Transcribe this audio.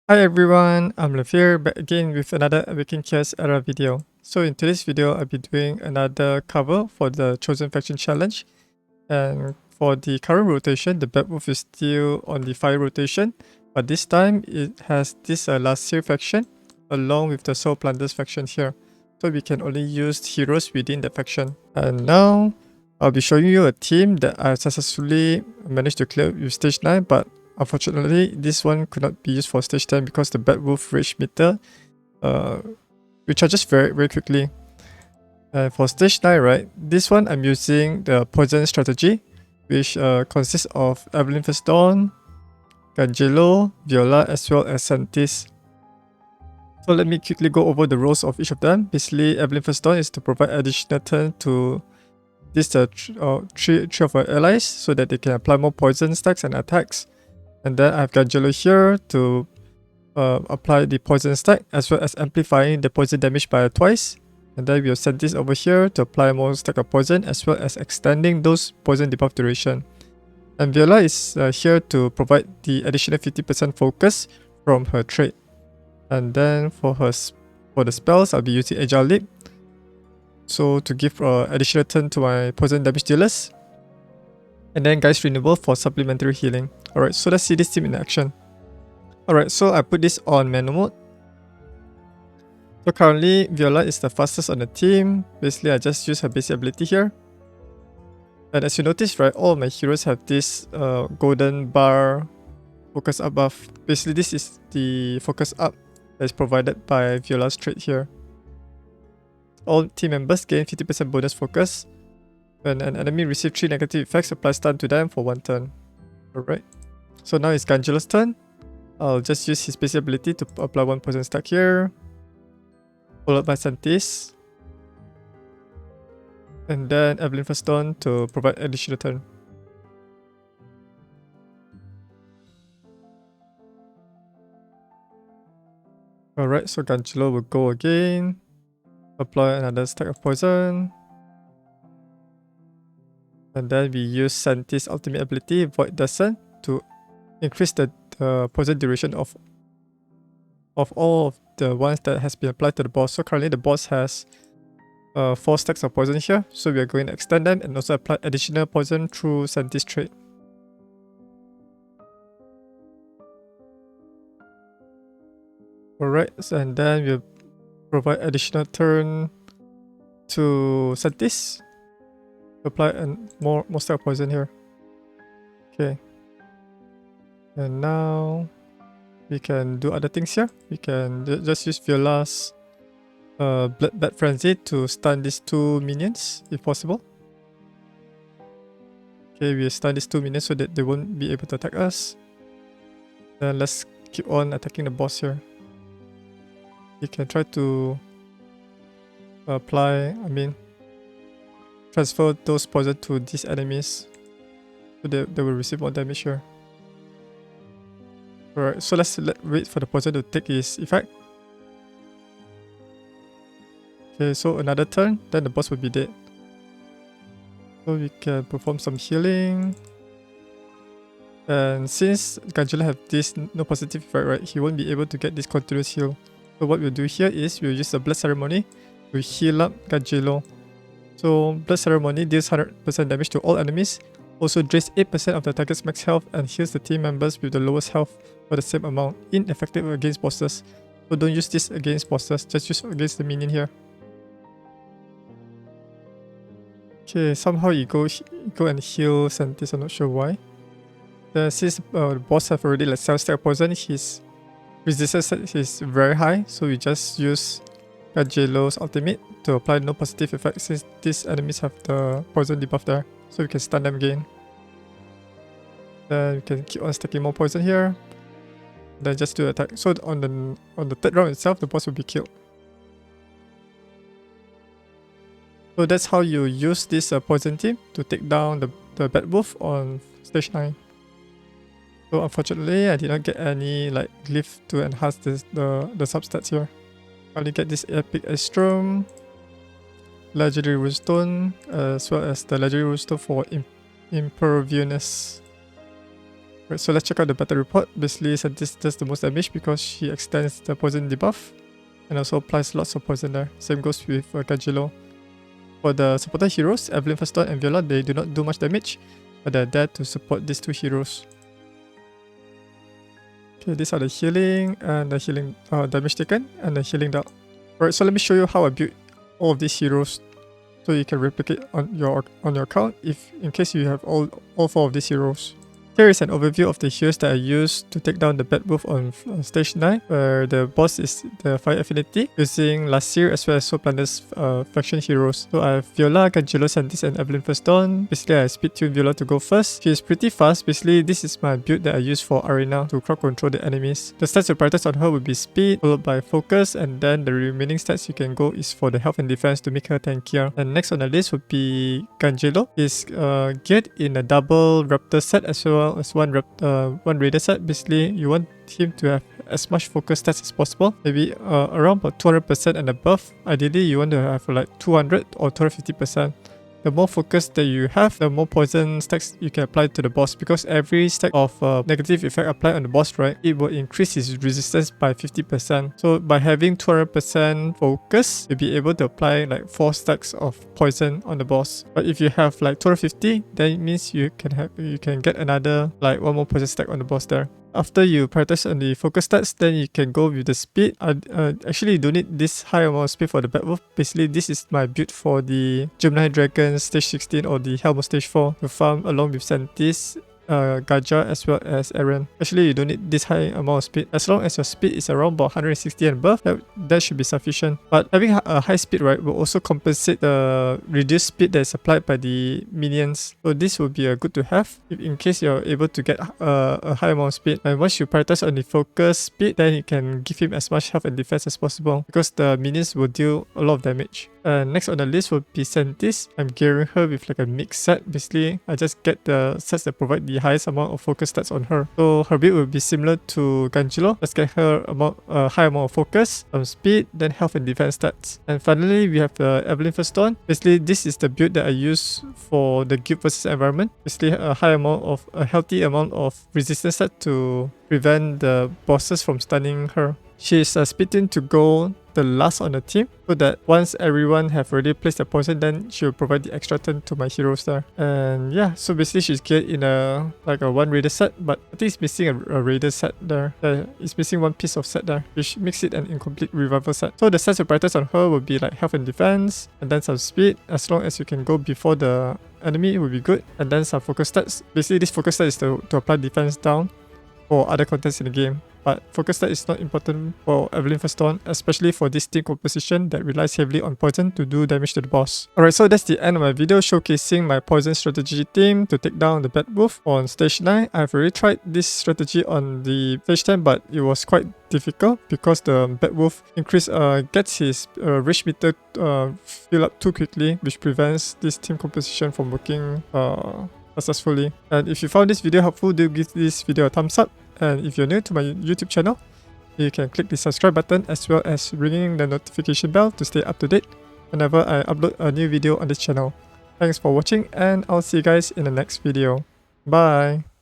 Hi everyone, I'm Lasir back again with another Awaken Chaos Era video. So in today's video, I'll be doing another cover for the Chosen Faction Challenge. And for the current rotation, the Batwolf is still on the Fire Rotation. But this time, it has this Lasir faction along with the Soulplunders faction here. So we can only use heroes within the faction. And now, I'll be showing you a team that I successfully managed to clear with stage 9, but unfortunately, this one could not be used for stage 10 because the Batwolf Rage meter recharges very quickly. For stage 9, right, this one I'm using the Poison strategy, which consists of Evelyn First Dawn, Gangelo, Viola, as well as Santis. So let me quickly go over the roles of each of them. Basically, Evelyn First Dawn is to provide additional turn to this three of our allies so that they can apply more poison stacks and attacks. And then I have Gangelo here to apply the poison stack as well as amplifying the poison damage by twice. And then we'll send this over here to apply more stack of poison as well as extending those poison debuff duration. And Viola is here to provide the additional 50% focus from her trait. And then for the spells, I'll be using Agile Leap. So to give additional turn to my poison damage dealers. And then Geist Renewal for supplementary healing. Alright, so let's see this team in action. Alright, so I put this on manual mode. So currently, Viola is the fastest on the team. Basically, I just use her basic ability here. And as you notice, right, all my heroes have this golden bar focus up buff. Basically, this is the focus up that is provided by Viola's trait here. All team members gain 50% bonus focus. When an enemy receives 3 negative effects, apply stun to them for 1 turn. Alright. So now it's Gangelo's turn. I'll just use his basic ability to apply 1 poison stack here. Followed by Santis. And then Evelyn First Dawn to provide additional turn. Alright, so Gangelo will go again. Apply another stack of poison. And then we use Santis' ultimate ability, Void Descent, to increase the poison duration of all of the ones that has been applied to the boss. So currently the boss has 4 stacks of poison here. So we are going to extend them and also apply additional poison through Santis' trait. Alright, so and then we'll provide additional turn to Santis. Apply more stack of poison here. Okay. And now we can do other things here. We can just use Viola's Bloodbath Frenzy to stun these 2 minions if possible. Okay, we stun these 2 minions so that they won't be able to attack us. Then let's keep on attacking the boss here. You can try to transfer those poison to these enemies so they will receive more damage here. Alright, so let's wait for the poison to take its effect. Okay, so another turn, then the boss will be dead. So we can perform some healing. And since Gangelo have this no positive effect, right, he won't be able to get this continuous heal. So what we'll do here is we'll use the Blood Ceremony to heal up Gangelo. So Blood Ceremony deals 100% damage to all enemies, also drains 8% of the target's max health and heals the team members with the lowest health for the same amount, ineffective against bosses. So don't use this against bosses, just use against the minion here. Okay, somehow you go and heal Santis, I'm not sure why. Since the boss have already like 7 stack poison, his resistance is very high, so we just use Gangelo's ultimate to apply no positive effect since these enemies have the poison debuff there, so we can stun them again. Then we can keep on stacking more poison here. Then just do attack. So on the third round itself, the boss will be killed. So that's how you use this poison team to take down the Batwolf on stage 9. So unfortunately, I did not get any like glyph to enhance the substats here. I only get this epic Estrom, legendary runestone, as well as the legendary runestone for imperviousness. Right, so let's check out the battle report. Basically, Sentis does the most damage because she extends the poison debuff and also applies lots of poison there. Same goes with Gangelo. For the supporter heroes, Evelyn Firstone and Viola, they do not do much damage, but they're there to support these two heroes. Okay, these are the healing and the healing damage taken and the healing down. Alright, so let me show you how I built all of these heroes so you can replicate on your account if in case you have all 4 of these heroes. Here is an overview of the heroes that I used to take down the Batwolf on stage 9, where the boss is the Fire Affinity, using Lasir as well as Soulplunders faction heroes. So I have Viola, Gangelo, Sentis, and Evelyn Firstone. Basically, I speed tune Viola to go first. She is pretty fast. Basically, this is my build that I use for Arena to crowd control the enemies. The stats to prioritize on her would be speed, followed by focus, and then the remaining stats you can go is for the health and defense to make her tankier. And next on the list would be Gangelo. He's geared in a double Raptor set as well as one Raider set. Basically, you want him to have as much focus stats as possible, maybe around about 200% and above. Ideally, you want to have like 200 or 250%. The more focus that you have, the more poison stacks you can apply to the boss, because every stack of negative effect applied on the boss, right, it will increase his resistance by 50%. So by having 200% focus, you'll be able to apply like 4 stacks of poison on the boss. But if you have like 250, then it means you can get another like 1 more poison stack on the boss there. After you prioritize on the focus stats, then you can go with the speed. Actually, you don't need this high amount of speed for the Batwolf. Basically, this is my build for the Gemini Dragon stage 16 or the Helm stage 4 to farm along with Sentis, Gaja as well as Aaron. Actually, you don't need this high amount of speed. As long as your speed is around about 160 and above, that should be sufficient. But having a high speed, right, will also compensate the reduced speed that is applied by the minions. So this will be good to have in case you're able to get a high amount of speed. And once you prioritize on the focus speed, then you can give him as much health and defense as possible, because the minions will deal a lot of damage. Next on the list would be Sentis. I'm gearing her with like a mix set. Basically, I just get the sets that provide the highest amount of focus stats on her. So her build will be similar to Gangelo. Let's get her a high amount of focus, some speed, then health and defense stats. And finally, we have the Evelyn Firstone. Basically, this is the build that I use for the guild versus environment. Basically, a healthy amount of resistance set to prevent the bosses from stunning her. She is speed tuned to go the last on the team, so that once everyone have already placed their poison, then she will provide the extra turn to my heroes there. And yeah, so basically she's geared in a 1 Raider set, but I think it's missing a Raider set there. It's missing 1 piece of set there, which makes it an incomplete revival set. So the sets to prioritize on her will be like health and defense, and then some speed. As long as you can go before the enemy, it will be good. And then some focus stats. Basically, this focus stat is to apply defense down for other contents in the game. But focus stat is not important for Evelyn Firstone, especially for this team composition that relies heavily on poison to do damage to the boss. Alright, so that's the end of my video showcasing my poison strategy team to take down the Batwolf on stage 9. I've already tried this strategy on the stage 10, but it was quite difficult because the Batwolf gets his rage meter fill up too quickly, which prevents this team composition from working successfully. And if you found this video helpful, do give this video a thumbs up. And if you're new to my YouTube channel, you can click the subscribe button as well as ringing the notification bell to stay up to date whenever I upload a new video on this channel. Thanks for watching, and I'll see you guys in the next video. Bye!